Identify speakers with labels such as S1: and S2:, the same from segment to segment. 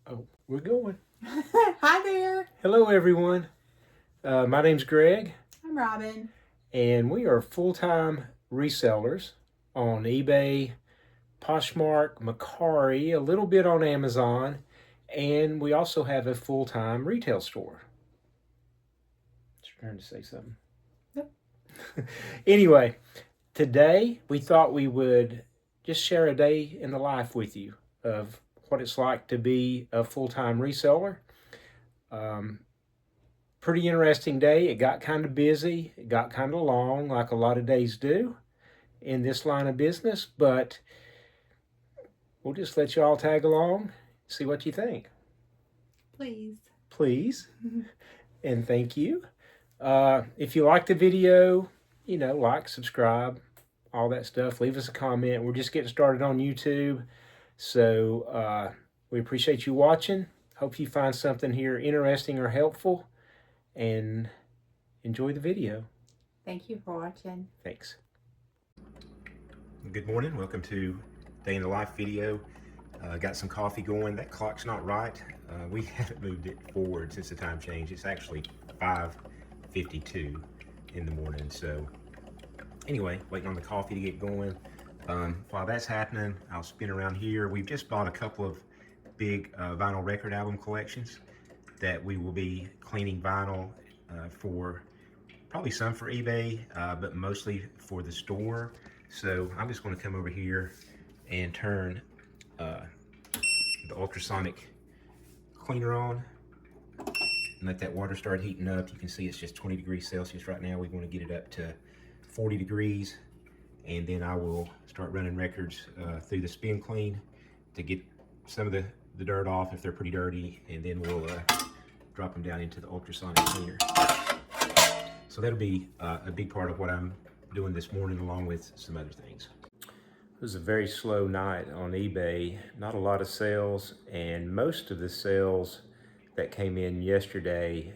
S1: Oh, we're going.
S2: Hi there.
S1: Hello, everyone. My name's Greg,
S2: I'm Robin.
S1: and we are full-time resellers on eBay, Poshmark, Mercari, a little bit on Amazon, and we also have a full-time retail store. It's your turn to say something.
S2: Yep.
S1: Anyway, today we thought we would just share a day in the life with you of what it's like to be a full-time reseller. Pretty interesting day. It got kind of busy. It got kind of long, like a lot of days do in this line of business, but we'll just let you all tag along, see what you think.
S2: Please.
S1: Please. And thank you. If you like the video, like, subscribe, all that stuff. Leave us a comment. We're just getting started on YouTube. So we appreciate you watching. Hope you find something here interesting or helpful. And enjoy the video.
S2: Thank you for watching.
S1: Thanks. Good morning. Welcome to Day in the Life video. Got some coffee going. That clock's not right. We haven't moved it forward since the time change. It's actually 5:52 in the morning. So anyway, waiting on the coffee to get going. While that's happening, I'll spin around here. We've just bought a couple of big vinyl record album collections that we will be cleaning vinyl for, probably some for eBay, but mostly for the store. So I'm just going to come over here and turn the ultrasonic cleaner on and let that water start heating up. You can see it's just 20 degrees Celsius right now. We want to get it up to 40 degrees, and then I will start running records through the spin clean to get some of the dirt off if they're pretty dirty, and then we'll drop them down into the ultrasonic cleaner. So that'll be a big part of what I'm doing this morning, along with some other things. It was a very slow night on eBay. Not a lot of sales, and most of the sales that came in yesterday,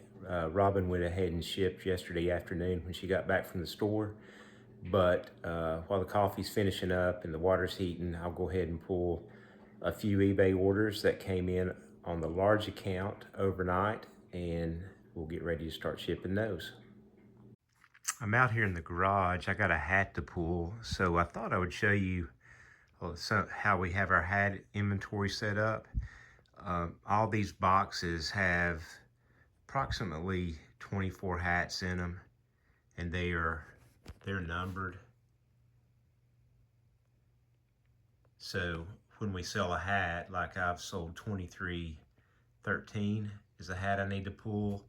S1: Robin went ahead and shipped yesterday afternoon when she got back from the store. But while the coffee's finishing up and the water's heating, I'll go ahead and pull a few eBay orders that came in on the large account overnight, and we'll get ready to start shipping those. I'm out here in the garage. I got a hat to pull, so I thought I would show you how we have our hat inventory set up. All these boxes have approximately 24 hats in them, and they're numbered. So when we sell a hat, like I've sold 2313 is a hat I need to pull,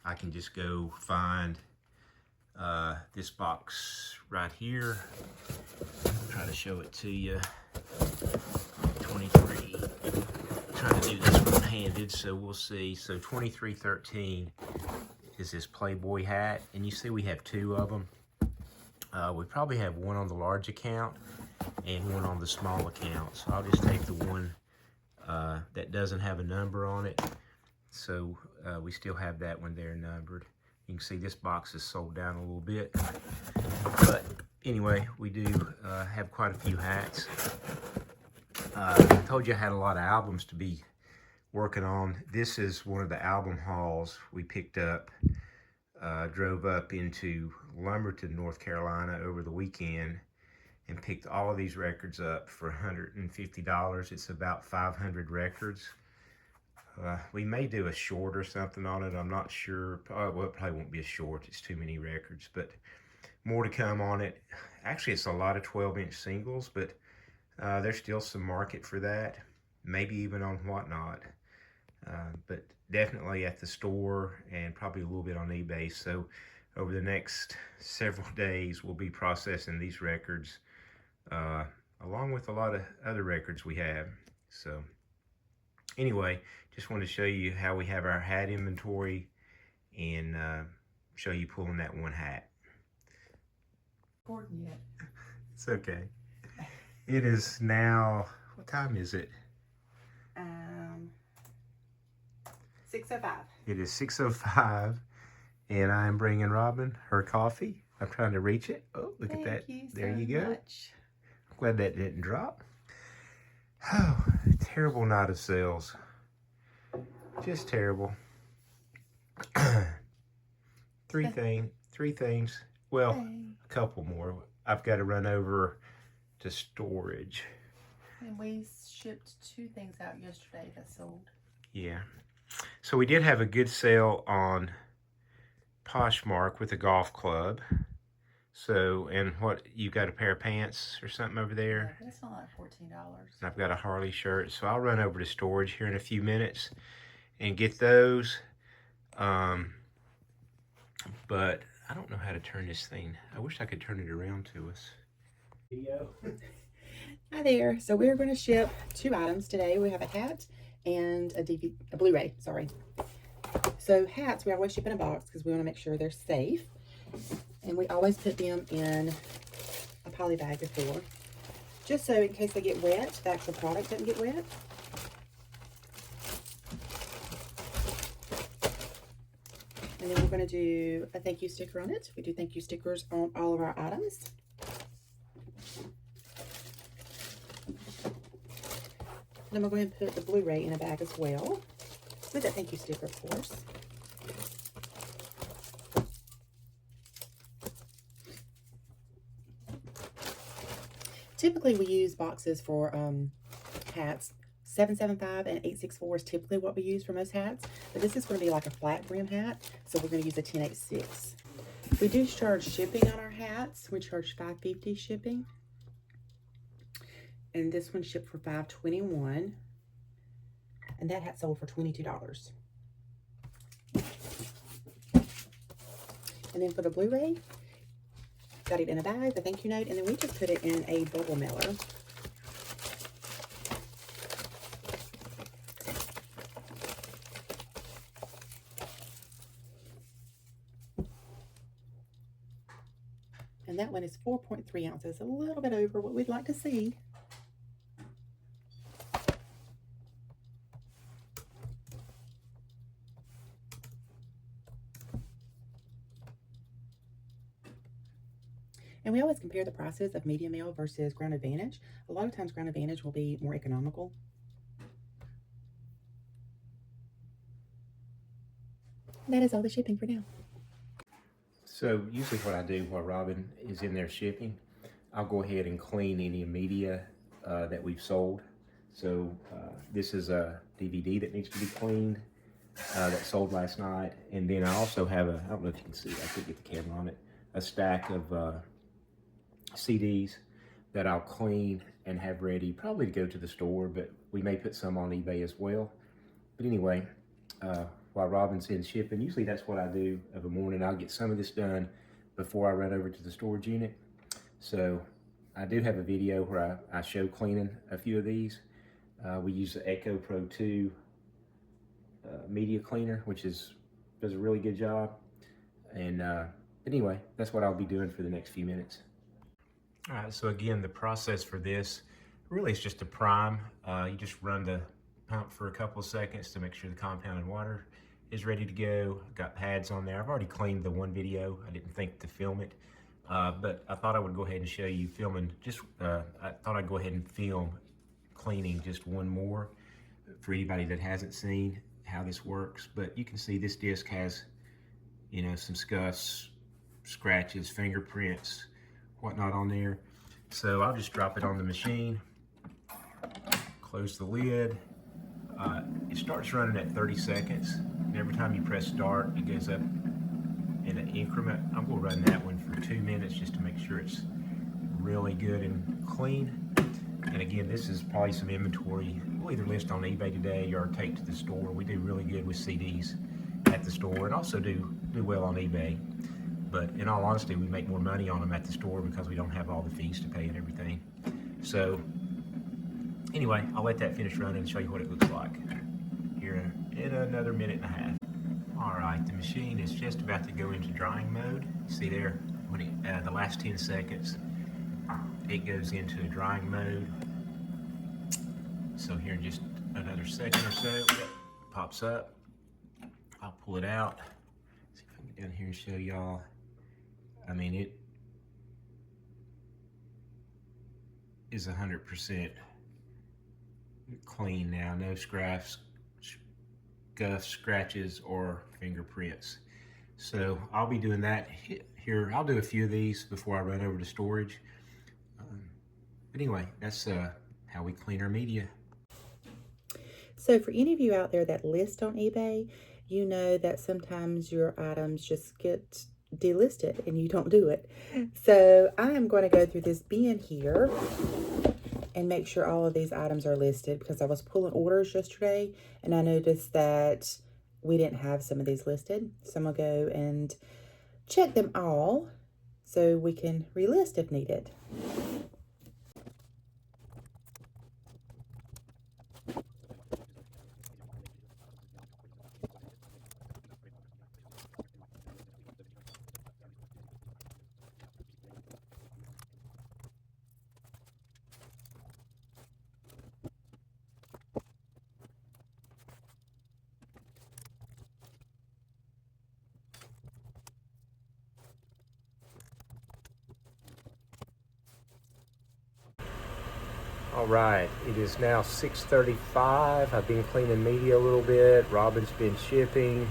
S1: I can just go find this box right here. I'll try to show it to you. 23. I'm trying to do this one-handed, so we'll see. So 2313 is this Playboy hat, and you see we have two of them. We probably have one on the large account and one on the small account. So I'll just take the one that doesn't have a number on it. So we still have that one there numbered. You can see this box is sold down a little bit. But anyway, we do have quite a few hats. I told you I had a lot of albums to be working on. This is one of the album hauls we picked up. Drove up into Lumberton, North Carolina over the weekend and picked all of these records up for $150. It's about 500 records. We may do a short or something on it. I'm not sure. Well, it probably won't be a short. It's too many records, but more to come on it. Actually, it's a lot of 12-inch singles, but there's still some market for that. Maybe even on Whatnot. But definitely at the store and probably a little bit on eBay. So over the next several days, we'll be processing these records along with a lot of other records we have. So anyway, just wanted to show you how we have our hat inventory and show you pulling that one hat.
S2: Recording yet?
S1: It's okay. It is now, what time is it?
S2: 6:05.
S1: It is 6:05, and I'm bringing Robin her coffee. I'm trying to reach it. Oh, look at that. There you go. I'm glad that didn't drop. Oh, terrible night of sales. Just terrible. Three things. Well, a couple more. I've got to run over to storage.
S2: And we shipped 2 things out yesterday that sold.
S1: Yeah. So we did have a good sale on Poshmark with a golf club. So, and what, you got a pair of pants or something over there?
S2: Yeah, but it's not like $14.
S1: And I've got a Harley shirt. So I'll run over to storage here in a few minutes and get those. But I don't know how to turn this thing. I wish I could turn it around to us. Video.
S2: Hi there. So we're going to ship 2 items today. We have a hat and a Blu-ray, sorry. So hats, we always ship in a box because we want to make sure they're safe. And we always put them in a poly bag before, just so in case they get wet, the actual product doesn't get wet. And then we're going to do a thank you sticker on it. We do thank you stickers on all of our items. And I'm going to go ahead and put the Blu-ray in a bag as well, with that thank you sticker, of course. Typically, we use boxes for hats. 775 and 864 is typically what we use for most hats, but this is going to be like a flat brim hat, so we're going to use a 1086. We do charge shipping on our hats. We charge $5.50 shipping, and this one shipped for $5.21, and that hat sold for $22. And then for the Blu-ray, got it in a bag, the thank you note, and then we just put it in a bubble mailer. And that one is 4.3 ounces, a little bit over what we'd like to see. And we always compare the prices of medium mail versus Ground Advantage. A lot of times Ground Advantage will be more economical. That is all the shipping for now.
S1: So usually what I do while Robin is in there shipping, I'll go ahead and clean any media that we've sold. So this is a DVD that needs to be cleaned that sold last night. And then I also have I don't know if you can see, I could get the camera on it, a stack of CDs that I'll clean and have ready, probably to go to the store, but we may put some on eBay as well. But anyway, while Robin's in shipping, usually that's what I do of a morning. I'll get some of this done before I run over to the storage unit. So I do have a video where I show cleaning a few of these. We use the Echo Pro 2 media cleaner, which does a really good job. And anyway, that's what I'll be doing for the next few minutes. All right, so again, the process for this really is just a prime. You just run the pump for a couple of seconds to make sure the compounded water is ready to go. I've got pads on there. I've already cleaned the one video. I didn't think to film it, but I thought I would go ahead and show you filming. I thought I'd go ahead and film cleaning just one more for anybody that hasn't seen how this works. But you can see this disc has, you know, some scuffs, scratches, fingerprints, whatnot on there. So I'll just drop it on the machine, close the lid. It starts running at 30 seconds, and every time you press start, it goes up in an increment. I'm going to run that one for 2 minutes just to make sure it's really good and clean. And again, this is probably some inventory we'll either list on eBay today or take to the store. We do really good with CDs at the store, and also do well on eBay. But in all honesty, we make more money on them at the store because we don't have all the fees to pay and everything. So anyway, I'll let that finish running and show you what it looks like here in another minute and a half. All right, the machine is just about to go into drying mode. See there, when the last 10 seconds, it goes into drying mode. So here in just another second or so, it pops up. I'll pull it out. See if I can get down here and show y'all. I mean, it is 100% clean now. No scratches, scuffs, scratches, or fingerprints. So I'll be doing that here. I'll do a few of these before I run over to storage. But anyway, that's how we clean our media.
S2: So for any of you out there that list on eBay, you know that sometimes your items just get delisted and you don't do it. So I am going to go through this bin here and make sure all of these items are listed, because I was pulling orders yesterday and I noticed that we didn't have some of these listed. So I'm going to go and check them all so we can relist if needed.
S1: All right, it is now 6:35. I've been cleaning media a little bit. Robin's been shipping,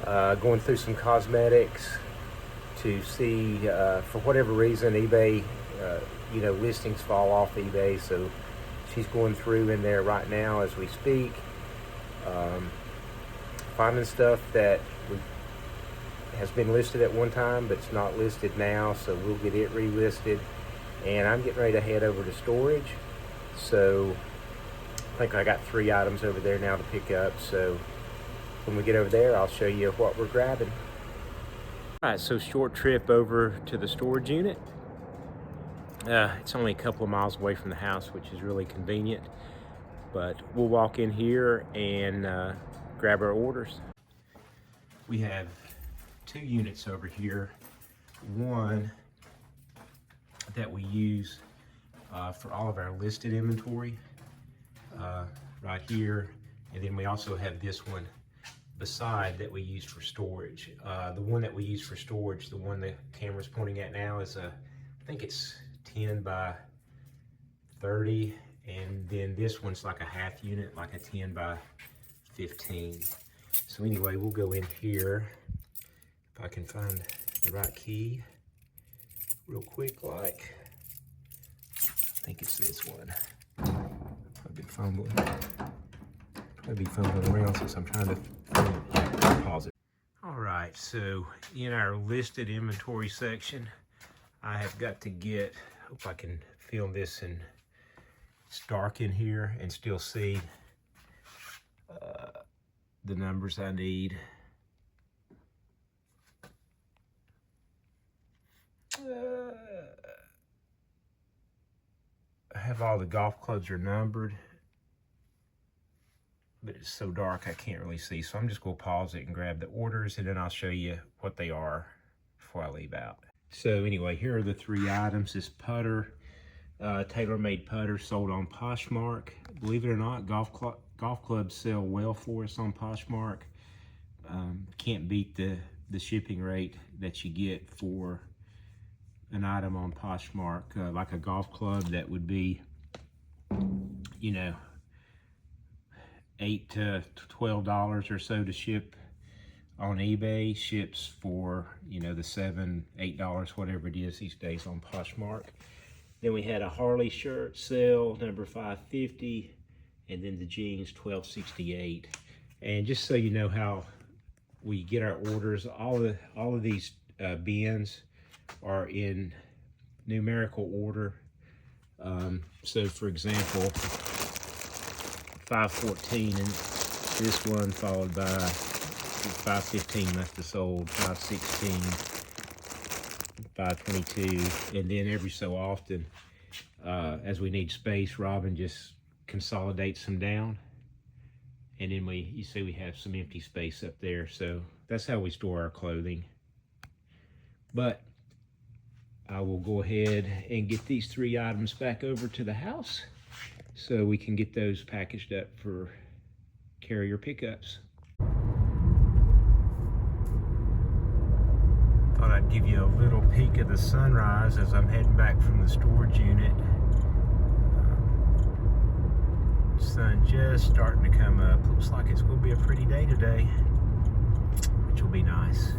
S1: going through some cosmetics to see, for whatever reason, eBay, listings fall off eBay. So she's going through in there right now as we speak, finding stuff that has been listed at one time, but it's not listed now. So we'll get it relisted. And I'm getting ready to head over to storage. So I think I got 3 items over there now to pick up. So when we get over there, I'll show you what we're grabbing. All right, so short trip over to the storage unit. It's only a couple of miles away from the house, which is really convenient. But we'll walk in here and grab our orders. We have 2 units over here. One that we use for all of our listed inventory right here, and then we also have this one beside that we use for storage. The one that we use for storage, the one the camera's pointing at now, is I think it's 10 by 30, and then this one's like a half unit, like a 10 by 15. So anyway, we'll go in here if I can find the right key real quick. Like, I think it's this one. I've been fumbling. Probably be fumbling around since I'm trying to pause it. All right, so in our listed inventory section, I have got to get, hope I can film this and it's dark in here and still see the numbers I need. I have all the golf clubs are numbered, but it's so dark I can't really see. So I'm just going to pause it and grab the orders, and then I'll show you what they are before I leave out. So anyway, here are the 3 items. This putter, tailor-made putter sold on Poshmark. Believe it or not, golf clubs sell well for us on Poshmark. Can't beat the shipping rate that you get for an item on Poshmark. Like a golf club that would be, $8 to $12 or so to ship on eBay, ships for, the $7, $8, whatever it is these days on Poshmark. Then we had a Harley shirt sale, number 550, and then the jeans, $12.68. And just so you know how we get our orders, all of these bins are in numerical order. So for example, 514, and this one followed by 515 must have sold, 516, 522, and then every so often, as we need space, Robin just consolidates them down, and then you see we have some empty space up there. So that's how we store our clothing. But I will go ahead and get these 3 items back over to the house so we can get those packaged up for carrier pickups. Thought I'd give you a little peek of the sunrise as I'm heading back from the storage unit. Sun just starting to come up. Looks like it's going to be a pretty day today, which will be nice.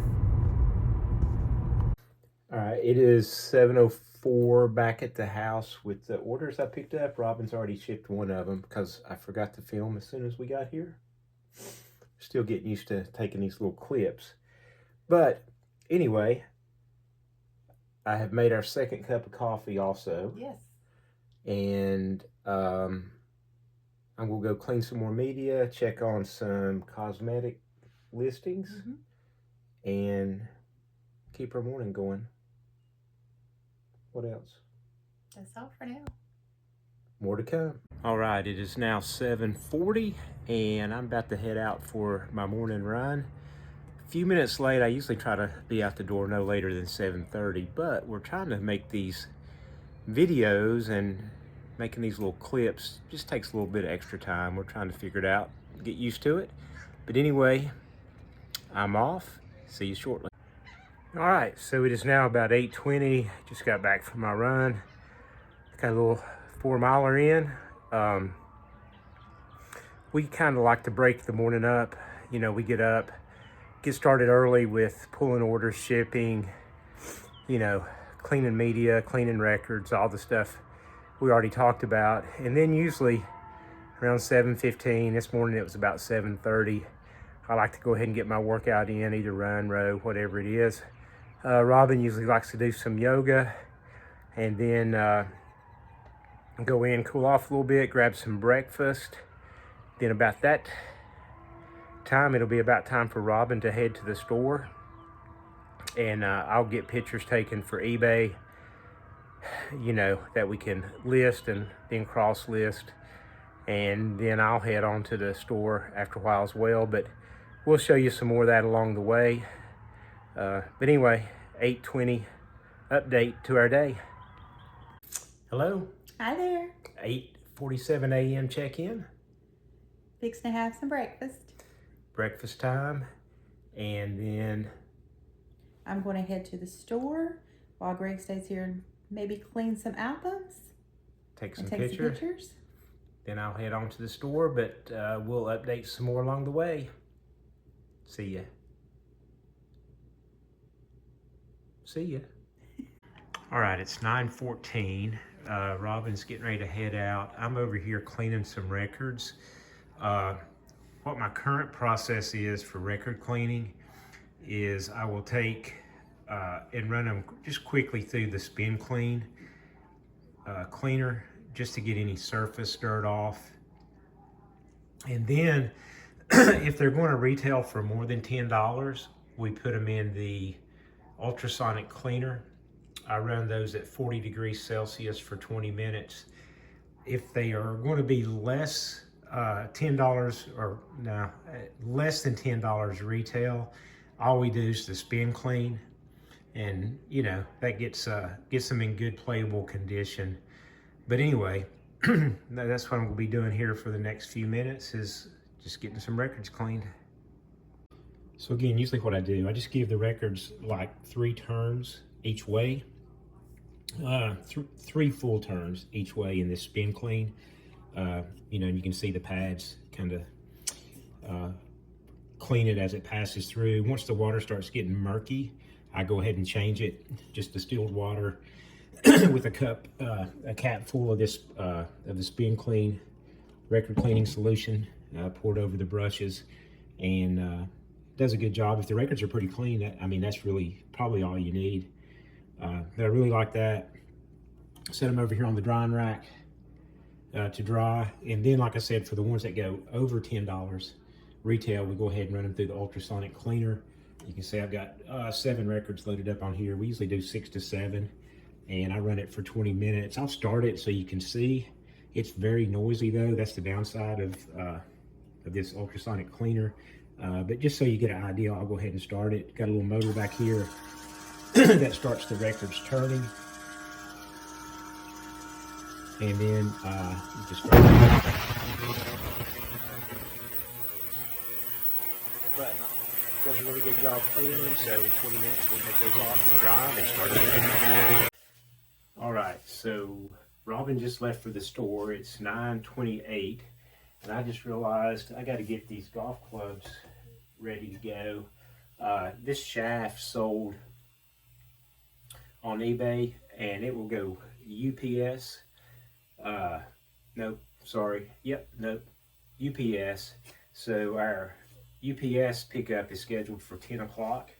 S1: All right, it is 7:04 back at the house with the orders I picked up. Robin's already shipped one of them because I forgot to film as soon as we got here. Still getting used to taking these little clips. But anyway, I have made our second cup of coffee also.
S2: Yes.
S1: And I'm going to go clean some more media, check on some cosmetic listings, and keep our morning going. What else?
S2: That's all for now.
S1: More to come. All right, it is now 7:40, and I'm about to head out for my morning run. A few minutes late. I usually try to be out the door no later than 7:30, but we're trying to make these videos, and making these little clips just takes a little bit of extra time. We're trying to figure it out, get used to it. But anyway, I'm off. See you shortly. All right, so it is now about 8:20. Just got back from my run. Got a little 4-miler in. We kind of like to break the morning up. You know, we get up, get started early with pulling orders, shipping, you know, cleaning media, cleaning records, all the stuff we already talked about. And then usually around 7:15, this morning it was about 7:30. I like to go ahead and get my workout in, either run, row, whatever it is. Robin usually likes to do some yoga, and then go in, cool off a little bit, grab some breakfast. Then about that time, it'll be about time for Robin to head to the store, and I'll get pictures taken for eBay, you know, that we can list and then cross list, and then I'll head on to the store after a while as well, but we'll show you some more of that along the way. But anyway, 8:20 update to our day. Hello.
S2: Hi there.
S1: 8:47 a.m. check-in.
S2: Fixing to have some breakfast.
S1: Breakfast time, and then
S2: I'm going to head to the store while Greg stays here and maybe clean some albums.
S1: take some
S2: Some
S1: pictures. Then I'll head on to the store, but we'll update some more along the way. See ya. See ya. All right, it's 9:14. Robin's getting ready to head out. I'm over here cleaning some records. What my current process is for record cleaning is I will take and run them just quickly through the spin cleaner just to get any surface dirt off. And then if they're going to retail for more than $10, we put them in the ultrasonic cleaner. I run those at 40 degrees Celsius for 20 minutes. If they are going to be less $10 or no, less than $10 retail, all we do is the spin clean, and you know that gets them in good playable condition. But anyway, that's what I'm going to be doing here for the next few minutes, is just getting some records cleaned. So again, usually what I do, I just give the records like 3 turns each way, 3 full turns each way in this spin clean. You know, and you can see the pads kind of clean it as it passes through. Once the water starts getting murky, I go ahead and change it, just distilled water with a cap full of this of the spin clean record cleaning solution, poured over the brushes, and does a good job. If the records are pretty clean, I mean, that's really probably all you need. But I really like that. Set them over here on the drying rack to dry, and then like I said, for the ones that go over $10 retail, we go ahead and run them through the ultrasonic cleaner. You can see I've got 7 records loaded up on here. We usually do 6 to 7, and I run it for 20 minutes. I'll start it so you can see. It's very noisy though. That's the downside of this ultrasonic cleaner. But just so you get an idea, I'll go ahead and start it. Got a little motor back here that starts the records turning. And then you just start it. But does a really good job cleaning them, so in 20 minutes we'll take those off, dry them, and start again. All right, so Robin just left for the store. It's 9:28, and I just realized I got to get these golf clubs ready to go. This shaft sold on eBay, and it will go UPS. Nope, sorry. Yep, nope, UPS. So our UPS pickup is scheduled for 10 o'clock.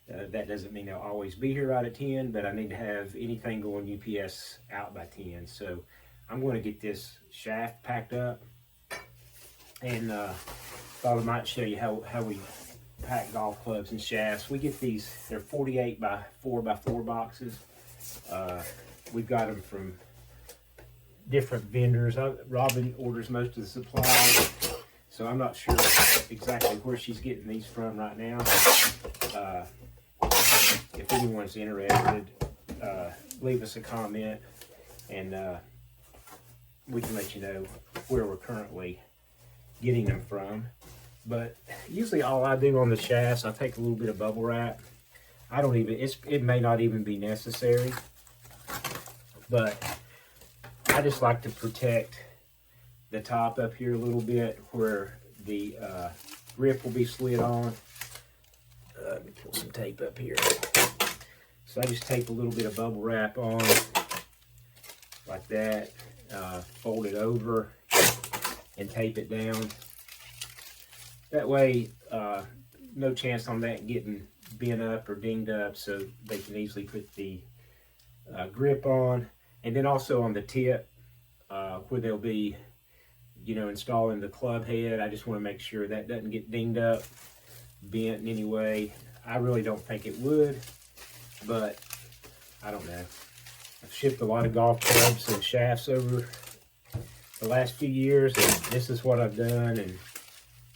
S1: That doesn't mean they'll always be here right at 10, but I need to have anything going UPS out by 10. So I'm going to get this shaft packed up, and thought I might show you how we pack golf clubs and shafts. We get these, they're 48 by 4 by 4 boxes. We've got them from different vendors. Robin orders most of the supplies, so I'm not sure exactly where she's getting these from right now. If anyone's interested, leave us a comment, and we can let you know where we're currently getting them from. But usually all I do on the shafts, I take a little bit of bubble wrap. I don't even, it may not even be necessary, but I just like to protect the top up here a little bit where the grip will be slid on. Let me pull some tape up here. So I just tape a little bit of bubble wrap on like that, fold it over and tape it down. That way, no chance on that getting bent up or dinged up, so they can easily put the grip on. And then also on the tip, where they'll be, installing the club head, I just want to make sure that doesn't get dinged up, bent in any way. I really don't think it would, but I don't know. I've shipped a lot of golf clubs and shafts over the last few years, and this is what I've done, and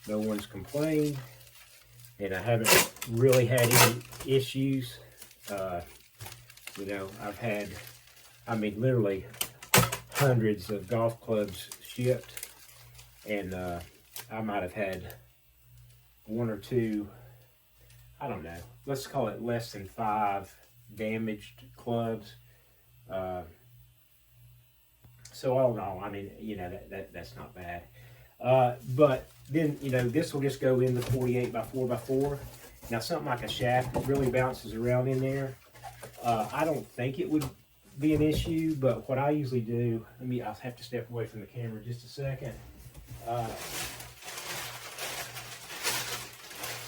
S1: no one's complained, and I haven't really had any issues. I've had, literally hundreds of golf clubs shipped, and I might have had one or two, I don't know, let's call it less than 5 damaged clubs. So all in all, that's not bad. But then, this will just go in the 48 by 4 by 4. Now, something like a shaft that really bounces around in there, I don't think it would be an issue, but what I usually do, I'll have to step away from the camera just a second.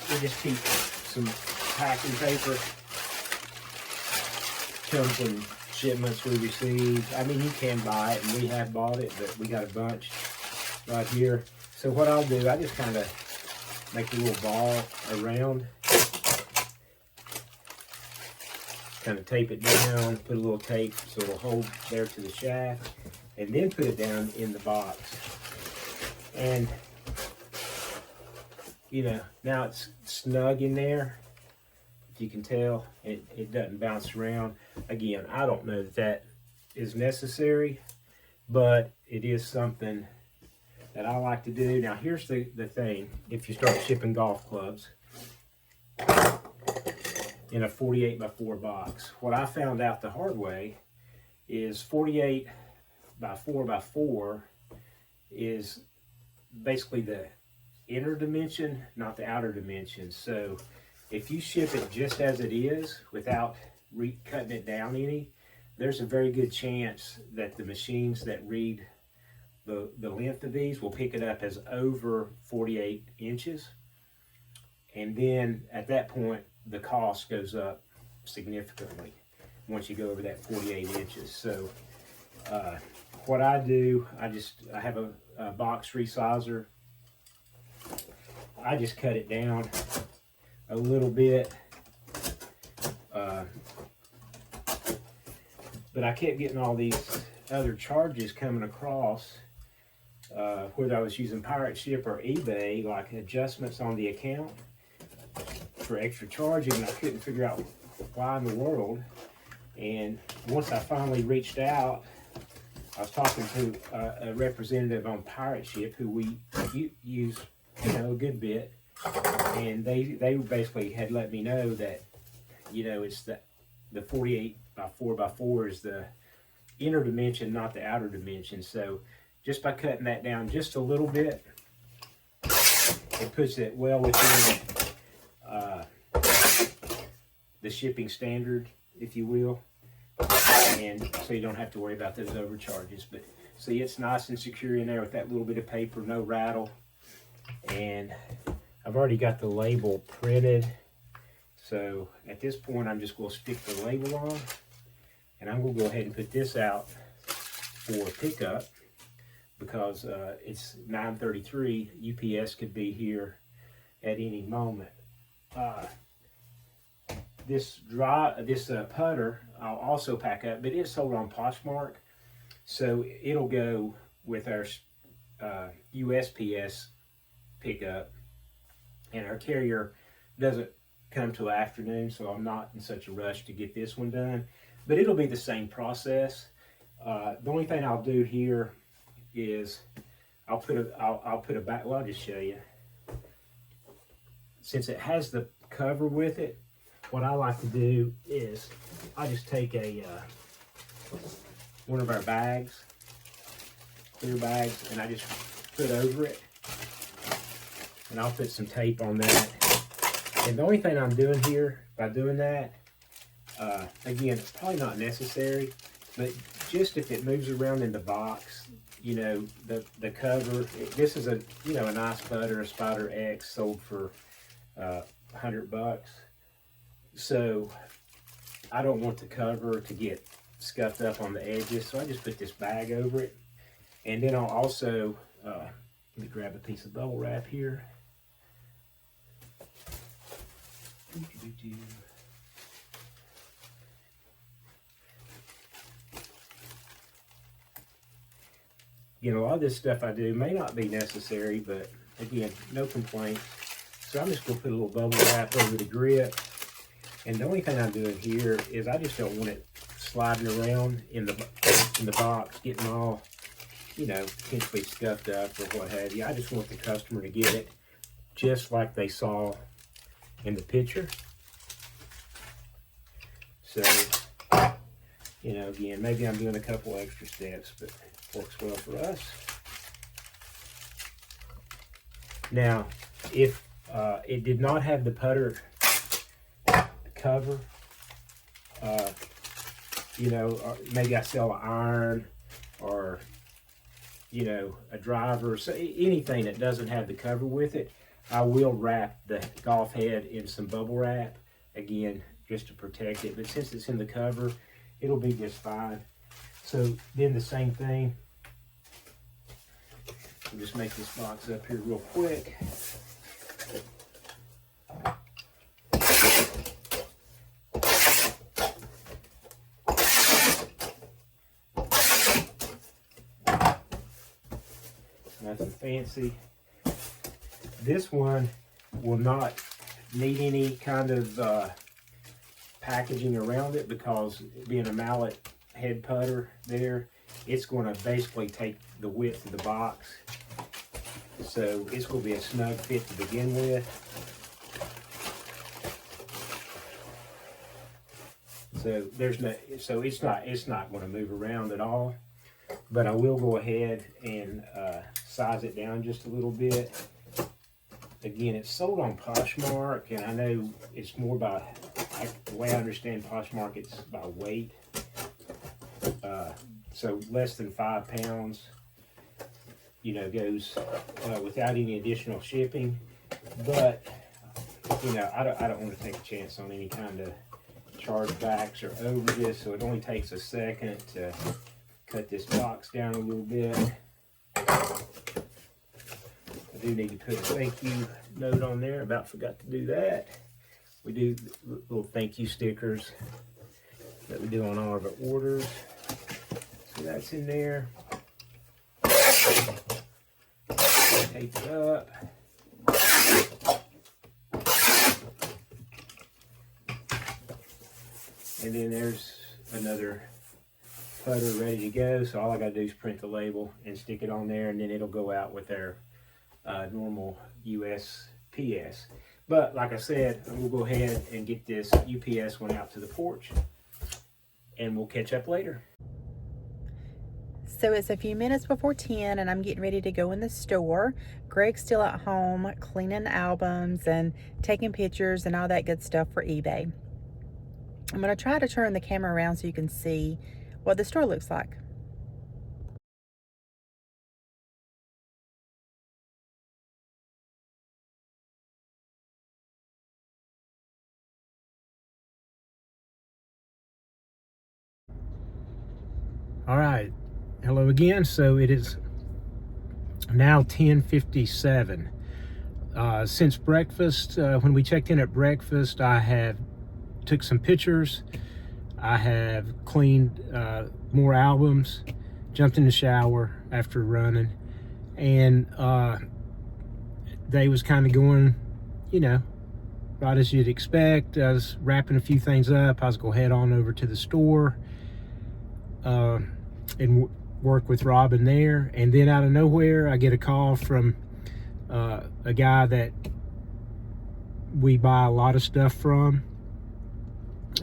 S1: We just keep some packing paper. Comes in shipments we receive. You can buy it, and we have bought it, but we got a bunch right here. So what I'll do, I just kind of make a little ball around, kind of tape it down, put a little tape so it'll hold there to the shaft, and then put it down in the box. And now it's snug in there. If you can tell, it doesn't bounce around. Again, I don't know that is necessary, but it is something that I like to do. Now, here's the thing. If you start shipping golf clubs in a 48 by 4 box, what I found out the hard way is 48 by 4 by 4 is basically the inner dimension, not the outer dimension. So if you ship it just as it is without cutting it down any, there's a very good chance that the machines that read the length of these will pick it up as over 48 inches. And then at that point, the cost goes up significantly once you go over that 48 inches. So what I do, I have a box resizer. I just cut it down a little bit, but I kept getting all these other charges coming across, whether I was using Pirate Ship or eBay, like adjustments on the account for extra charging, and I couldn't figure out why in the world. And once I finally reached out, I was talking to a representative on Pirate Ship who we use a good bit, and they basically had let me know that it's the 48 by 4 by 4 is the inner dimension, not the outer dimension. So just by cutting that down just a little bit, it puts it well within the shipping standard, if you will, and so you don't have to worry about those overcharges. But see, it's nice and secure in there with that little bit of paper, no rattle. And I've already got the label printed, so at this point I'm just going to stick the label on, and I'm going to go ahead and put this out for pickup because it's 9:33. UPS could be here at any moment. This putter I'll also pack up, but it's sold on Poshmark, so it'll go with our USPS pickup, and our carrier doesn't come till afternoon, so I'm not in such a rush to get this one done, but it'll be the same process. The only thing I'll do here is I'll put a back, well, I'll just show you. Since it has the cover with it, what I like to do is I just take one of our bags, clear bags, and I just put over it, and I'll put some tape on that. And the only thing I'm doing here by doing that, again, it's probably not necessary, but just if it moves around in the box, you know, the cover, this is a nice putter, a Spider X, sold for $100. So I don't want the cover to get scuffed up on the edges, so I just put this bag over it. And then I'll also let me grab a piece of bubble wrap here. You know, a lot of this stuff I do may not be necessary, but again, no complaints. So I'm just going to put a little bubble wrap over the grip. And the only thing I'm doing here is I just don't want it sliding around in the box, getting all, you know, potentially scuffed up or what have you. I just want the customer to get it just like they saw in the picture. So, you know, again, maybe I'm doing a couple extra steps, but it works well for us. Now, if it did not have the putter cover, you know, maybe I sell an iron or, you know, a driver, so anything that doesn't have the cover with it, I will wrap the golf head in some bubble wrap, again, just to protect it. But since it's in the cover, it'll be just fine. So then the same thing, I'll just make this box up here real quick. Nothing fancy. This one will not need any kind of packaging around it because being a mallet head putter there, it's going to basically take the width of the box. So it's going to be a snug fit to begin with. So it's not going to move around at all. But I will go ahead and size it down just a little bit. Again, it's sold on Poshmark, and I know it's more by, the way I understand Poshmark, it's by weight. So less than 5 pounds, you know, goes without any additional shipping. But, you know, I don't want to take a chance on any kind of chargebacks or over this, so it only takes a second to cut this box down a little bit. I do need to put a thank you note on there. About forgot to do that. We do little thank you stickers that we do on all of our orders. So that's in there. Tape it up. And then there's another putter ready to go. So all I gotta do is print the label and stick it on there, and then it'll go out with our normal USPS. But like I said, we'll go ahead and get this UPS one out to the porch, and we'll catch up later.
S2: So it's a few minutes before 10 and I'm getting ready to go in the store. Greg's still at home cleaning the albums and taking pictures and all that good stuff for eBay. I'm going to try to turn the camera around so you can see what the store looks like.
S3: All right, hello again. So it is now 10:57. Since breakfast, when we checked in at breakfast, I have took some pictures. I have cleaned more albums, jumped in the shower after running, and day was kind of going, you know, right as you'd expect. I was wrapping a few things up. I was going to head on over to the store and work with Robin there. And then out of nowhere, I get a call from a guy that we buy a lot of stuff from,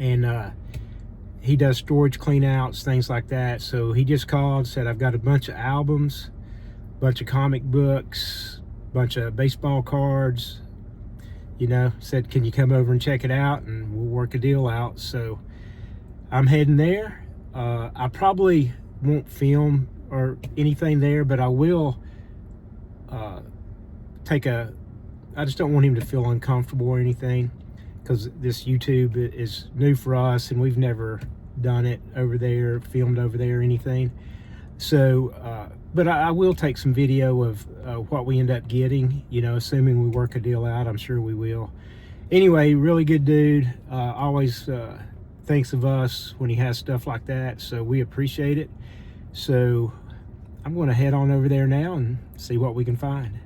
S3: and he does storage clean outs, things like that. So he just called, said, I've got a bunch of albums, bunch of comic books, bunch of baseball cards, you know, said, can you come over and check it out and we'll work a deal out. So I'm heading there. I probably won't film or anything there, but I will I just don't want him to feel uncomfortable or anything, because this YouTube is new for us and we've never done it over there, filmed over there or anything. So, but I will take some video of what we end up getting, you know, assuming we work a deal out. I'm sure we will. Anyway, really good dude. Always thinks of us when he has stuff like that, so we appreciate it. So I'm going to head on over there now and see what we can find.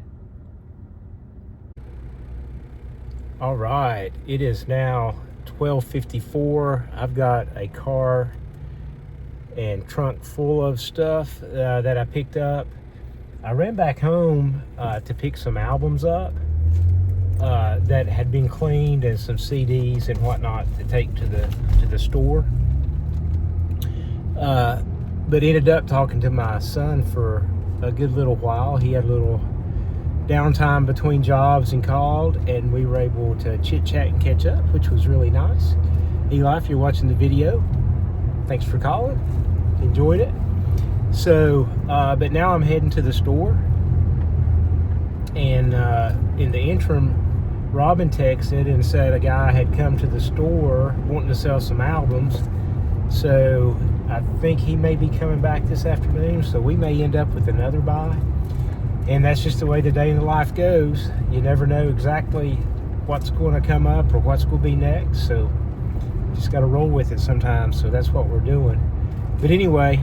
S3: All right, it is now 12:54. I've got a car and trunk full of stuff that I picked up. I ran back home to pick some albums up that had been cleaned, and some CDs and whatnot to take to the store. But ended up talking to my son for a good little while. He had a little downtime between jobs and called, and we were able to chit chat and catch up, which was really nice. Eli, if you're watching the video, thanks for calling. Enjoyed it. So, but now I'm heading to the store, and in the interim, Robin texted and said a guy had come to the store wanting to sell some albums. So I think he may be coming back this afternoon, so we may end up with another buy. And that's just the way the day in the life goes. You never know exactly what's going to come up or what's going to be next. So just got to roll with it sometimes. So that's what we're doing. But anyway,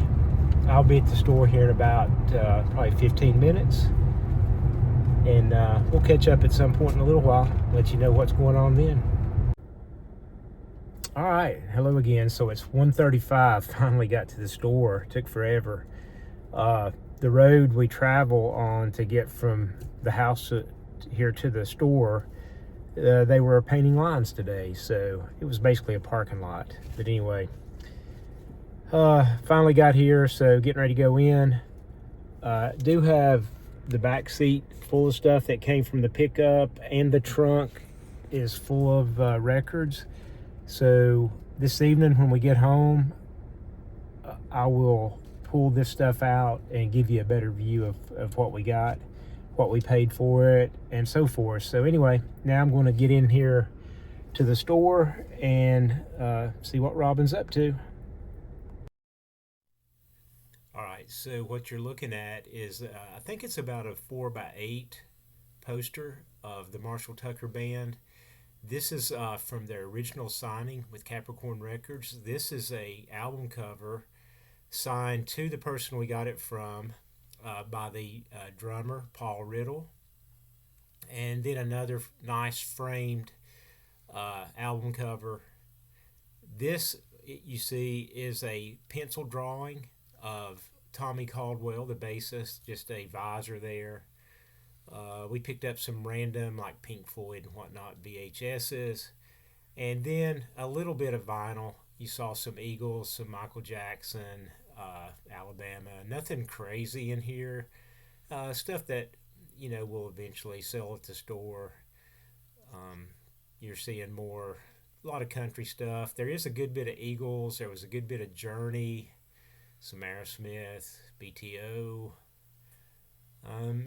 S3: I'll be at the store here in about probably 15 minutes. And we'll catch up at some point in a little while. Let you know what's going on then. All right, hello again. So it's 1:35. Finally got to the store. Took forever. The road we travel on to get from the house here to the store, they were painting lines today, so it was basically a parking lot. But anyway, finally got here, so getting ready to go in. Do have the back seat full of stuff that came from the pickup, and the trunk is full of records. So this evening when we get home, I will pull this stuff out and give you a better view of what we got, what we paid for it, and so forth. So anyway, now I'm going to get in here to the store and see what Robin's up to. All right, so what you're looking at is, I think it's about a 4x8 poster of the Marshall Tucker Band. This is from their original signing with Capricorn Records. This is a album cover signed to the person we got it from by the drummer, Paul Riddle. And then another nice framed album cover. This, you see, is a pencil drawing of Tommy Caldwell, the bassist, just a visor there. We picked up some random, like Pink Floyd and whatnot, VHSs. And then a little bit of vinyl. You saw some Eagles, some Michael Jackson, Alabama. Nothing crazy in here. Stuff that, will eventually sell at the store. You're seeing more, a lot of country stuff. There is a good bit of Eagles. There was a good bit of Journey, some Aerosmith, BTO.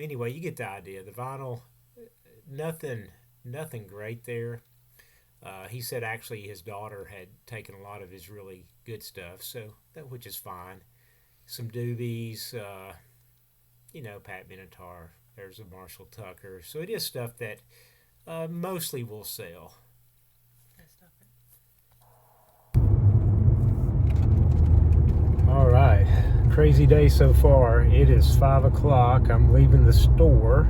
S3: Anyway, you get the idea. The vinyl, nothing great there. He said actually his daughter had taken a lot of his really good stuff, which is fine. Some doobies, Pat Benatar. There's a Marshall Tucker. So it is stuff that mostly will sell. All right, crazy day so far. It is 5 o'clock. I'm leaving the store.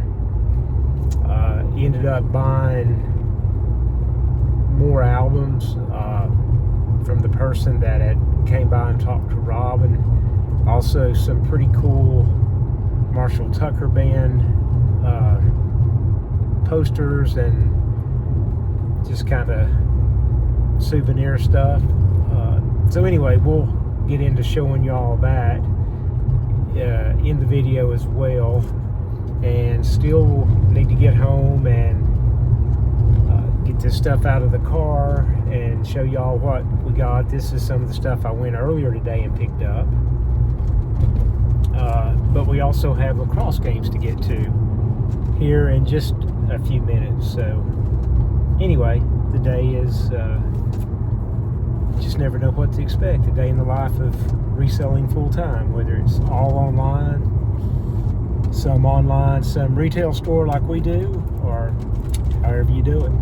S3: Ended up buying more albums from the person that had came by and talked to Rob, and also some pretty cool Marshall Tucker Band posters and just kind of souvenir stuff. So anyway, we'll get into showing y'all that in the video as well, and still need to get home and get this stuff out of the car and show y'all what we got. This is some of the stuff I went earlier today and picked up, but we also have lacrosse games to get to here in just a few minutes. So anyway, the day is just never know what to expect. A day in the life of reselling full-time, whether it's all online, some retail store like we do, or however you do it.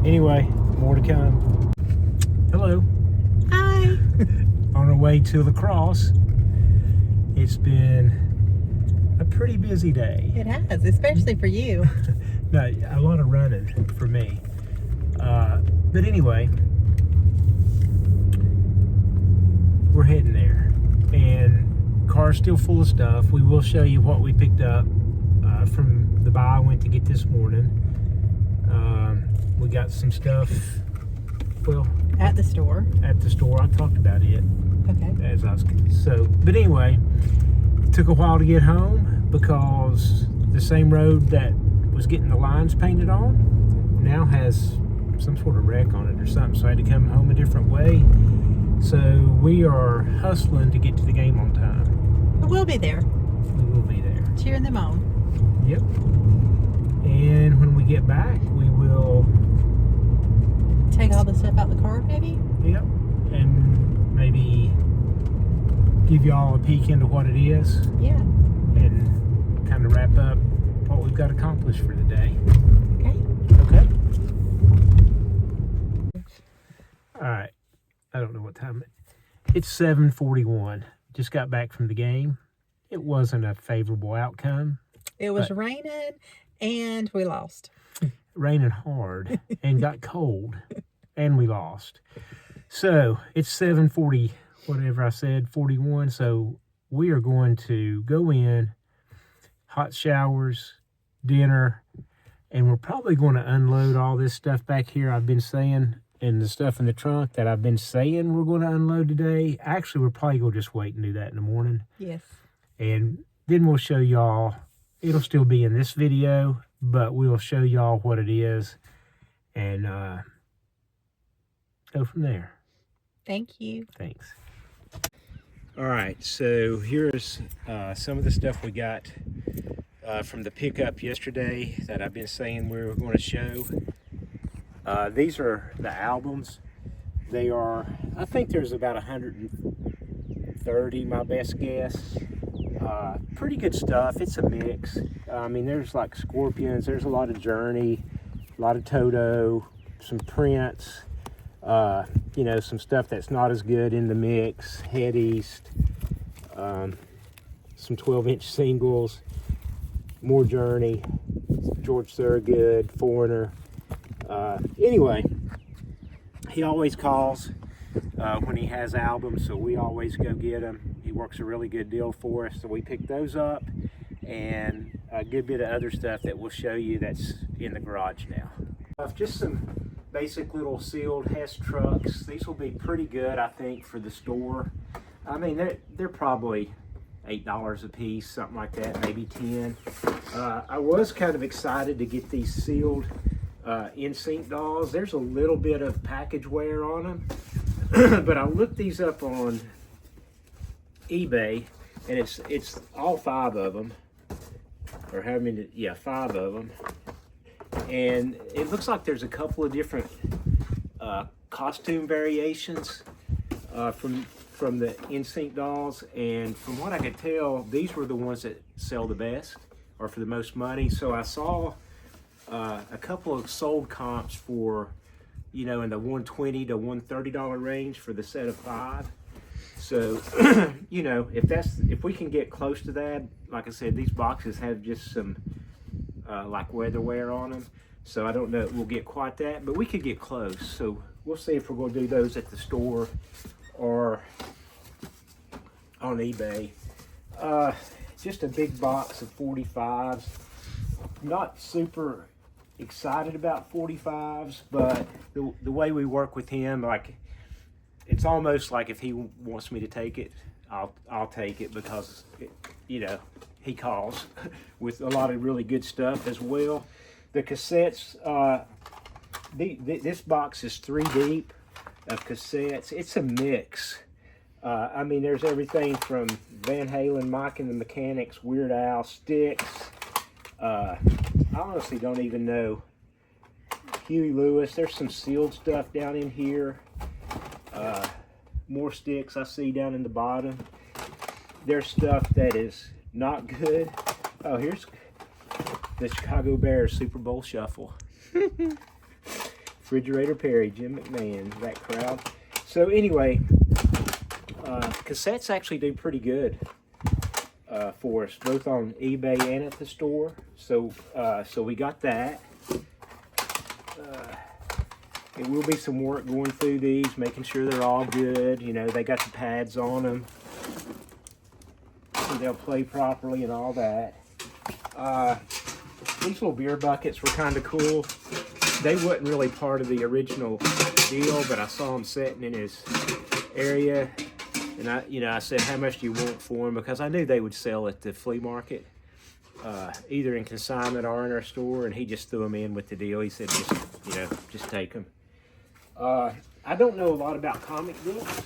S3: Anyway, more to come. Hello.
S2: Hi.
S3: On our way to lacrosse. It's been a pretty busy day.
S2: It has, especially for you.
S3: No, a lot of running for me. But anyway, we're heading there, and car's still full of stuff. We will show you what we picked up from the buy I went to get this morning. We got some stuff, well,
S2: At the store.
S3: I talked about it.
S2: Okay.
S3: But anyway, it took a while to get home because the same road that was getting the lines painted on now has some sort of wreck on it or something, so I had to come home a different way. So we are hustling to get to the game on time.
S2: But we'll be there.
S3: We will be there.
S2: Cheering them on.
S3: Yep. And when we get back, we will
S2: Take all the stuff out the car, maybe?
S3: Yep. And maybe give y'all a peek into what it is.
S2: Yeah.
S3: And kind of wrap up what we've got accomplished for the day.
S2: Okay.
S3: Okay? Alright. I don't know what time it's 7:41. Just got back from the game. It wasn't a favorable outcome.
S2: It was raining and we lost.
S3: Raining hard and got cold and we lost. So it's 7:40, whatever I said, 41. So we are going to go in, hot showers, dinner, and we're probably going to unload all this stuff back here I've been saying, and the stuff in the trunk that I've been saying we're going to unload today. Actually, we're probably going to just wait and do that in the morning.
S2: Yes.
S3: And then we'll show y'all, it'll still be in this video, but we'll show y'all what it is and go from there.
S2: Thank you.
S3: Thanks. All right, so here's some of the stuff we got from the pickup yesterday that I've been saying we were going to show. These are the albums. They are, I think there's about 130, my best guess. Pretty good stuff. It's a mix. I mean, there's like Scorpions, there's a lot of Journey, a lot of Toto, some Prince, some stuff that's not as good in the mix, Head East, some 12-inch singles, more Journey, George Thorogood, Foreigner. Anyway, he always calls when he has albums, so we always go get them. He works a really good deal for us, so we pick those up, and a good bit of other stuff that we'll show you that's in the garage now. Just some basic little sealed Hess trucks. These will be pretty good, I think, for the store. I mean, they're probably $8 a piece, something like that, maybe 10. I was kind of excited to get these sealed in-sync dolls. There's a little bit of package wear on them, but I looked these up on eBay, and it's all 5 of them, or how many? Yeah, 5 of them, and it looks like there's a couple of different costume variations from the in-sync dolls, and from what I could tell, these were the ones that sell the best or for the most money. So I saw a couple of sold comps for, you know, in the $120 to $130 range for the set of 5. So, you know, if we can get close to that, like I said, these boxes have just some like weather wear on them. So I don't know if we'll get quite that, but we could get close. So we'll see if we're going to do those at the store or on eBay. Just a big box of 45s. Not super excited about 45s, but the way we work with him, like, it's almost like if he wants me to take it, I'll take it, because you know, he calls with a lot of really good stuff as well. The cassettes, this box is 3 deep of cassettes. It's a mix. I mean, there's everything from Van Halen, Mike and the Mechanics, Weird Al, Styx. I honestly don't even know. Huey Lewis. There's some sealed stuff down in here. More Styx I see down in the bottom. There's stuff that is not good. Oh, here's the Chicago Bears Super Bowl Shuffle. Refrigerator Perry, Jim McMahon, that crowd. So anyway, cassettes actually do pretty good for us, both on eBay and at the store. So so we got that. It will be some work going through these, making sure they're all good. You know, they got the pads on them, so they'll play properly and all that. These little beer buckets were kind of cool. They wasn't really part of the original deal, but I saw them sitting in his area, and I said, how much do you want for them? Because I knew they would sell at the flea market, either in consignment or in our store, and he just threw them in with the deal. He said, just take them. I don't know a lot about comic books,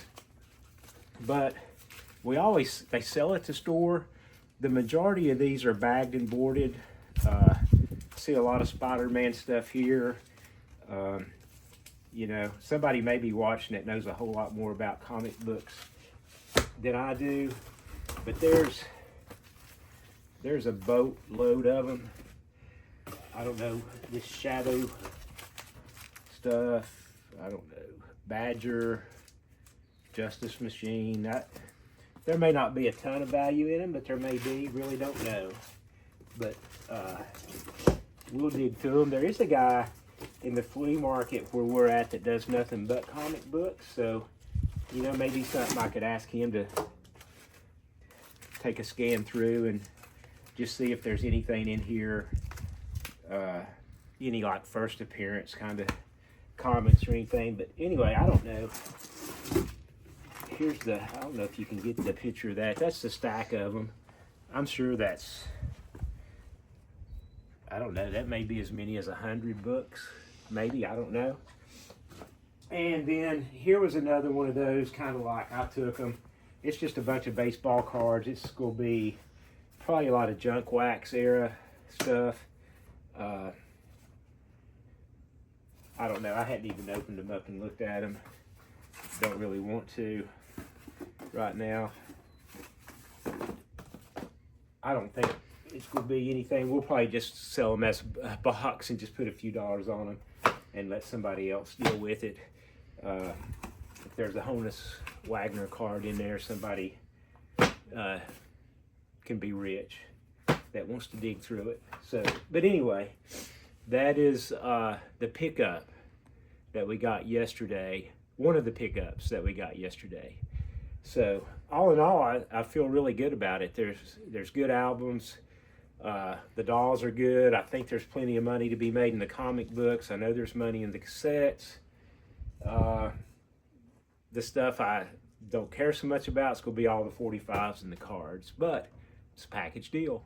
S3: but they sell at the store. The majority of these are bagged and boarded. See a lot of Spider-Man stuff here. You know, somebody may be watching it knows a whole lot more about comic books than I do, but there's a boatload of them. I don't know, this Shadow stuff, I don't know, Badger, Justice Machine. There may not be a ton of value in them, but there may be, really don't know. But we'll dig through them. There is a guy in the flea market where we're at that does nothing but comic books, so, you know, maybe something I could ask him to take a scan through and just see if there's anything in here, any like first appearance kind of comments or anything. But anyway, I don't know. Here's I don't know if you can get the picture of that. That's the stack of them. I'm sure that's, I don't know, that may be as many as 100 books, maybe, I don't know. And then here was another one of those, kind of like I took them. It's just a bunch of baseball cards. It's going to be probably a lot of junk wax era stuff. I don't know. I hadn't even opened them up and looked at them. Don't really want to right now. I don't think it's going to be anything. We'll probably just sell them as a box and just put a few dollars on them and let somebody else deal with it. If there's a Honus Wagner card in there, somebody can be rich that wants to dig through it. So, but anyway, that is the pickup that we got yesterday. One of the pickups that we got yesterday. So all in all, I feel really good about it. There's good albums. The dolls are good. I think there's plenty of money to be made in the comic books. I know there's money in the cassettes. The stuff don't care so much about. It's going to be all the 45s and the cards, but it's a package deal.